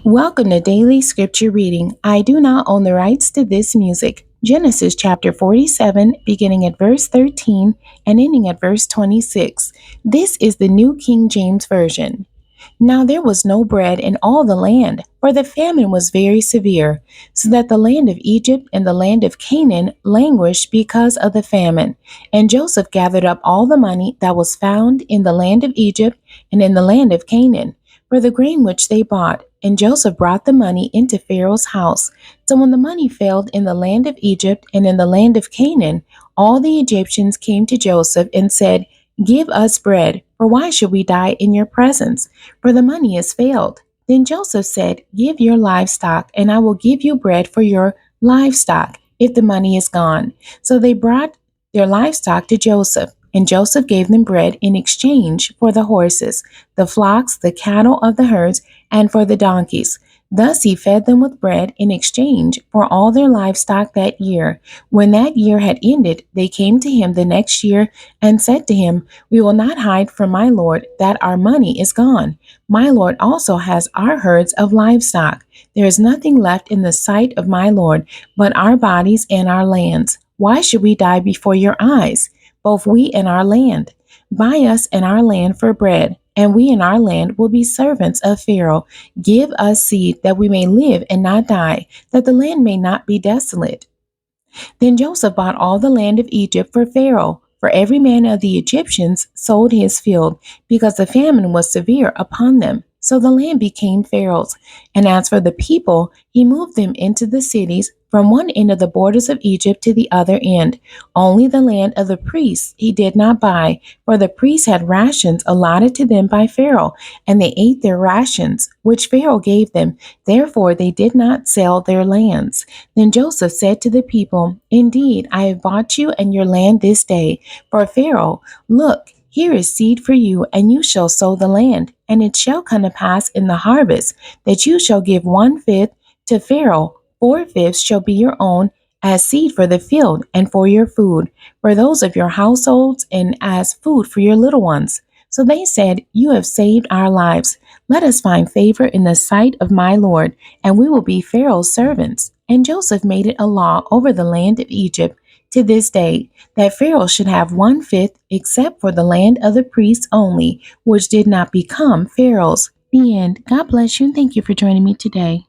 Welcome to Daily Scripture Reading. I do not own the rights to this music. Genesis chapter 47, beginning at verse 13 and ending at verse 26. This is the New King James Version. Now there was no bread in all the land, for the famine was very severe, so that the land of Egypt and the land of Canaan languished because of the famine. And Joseph gathered up all the money that was found in the land of Egypt and in the land of Canaan, for the grain which they bought. And Joseph brought the money into Pharaoh's house. So when the money failed in the land of Egypt and in the land of Canaan, all the Egyptians came to Joseph and said, "Give us bread, for why should we die in your presence? For the money has failed." Then Joseph said, "Give your livestock, and I will give you bread for your livestock, if the money is gone." So they brought their livestock to Joseph, and Joseph gave them bread in exchange for the horses, the flocks, the cattle of the herds, and for the donkeys. Thus he fed them with bread in exchange for all their livestock that year. When that year had ended, they came to him the next year and said to him, "We will not hide from my lord that our money is gone. My lord also has our herds of livestock. There is nothing left in the sight of my lord but our bodies and our lands. Why should we die before your eyes, both we and our land? Buy us and our land for bread, and we and our land will be servants of Pharaoh. Give us seed that we may live and not die, that the land may not be desolate." Then Joseph bought all the land of Egypt for Pharaoh, for every man of the Egyptians sold his field, because the famine was severe upon them. So the land became Pharaoh's. And as for the people, he moved them into the cities from one end of the borders of Egypt to the other end. Only the land of the priests he did not buy, for the priests had rations allotted to them by Pharaoh, and they ate their rations, which Pharaoh gave them. Therefore they did not sell their lands. Then Joseph said to the people, "Indeed, I have bought you and your land this day. For Pharaoh, look, here is seed for you, and you shall sow the land. And it shall come to pass in the harvest that you shall give 1/5 to Pharaoh, 4/5 shall be your own as seed for the field and for your food, for those of your households, and as food for your little ones." So they said, "You have saved our lives. Let us find favor in the sight of my Lord, and we will be Pharaoh's servants." And Joseph made it a law over the land of Egypt to this day, that Pharaoh should have 1/5, except for the land of the priests only, which did not become Pharaoh's. The end. God bless you, and thank you for joining me today.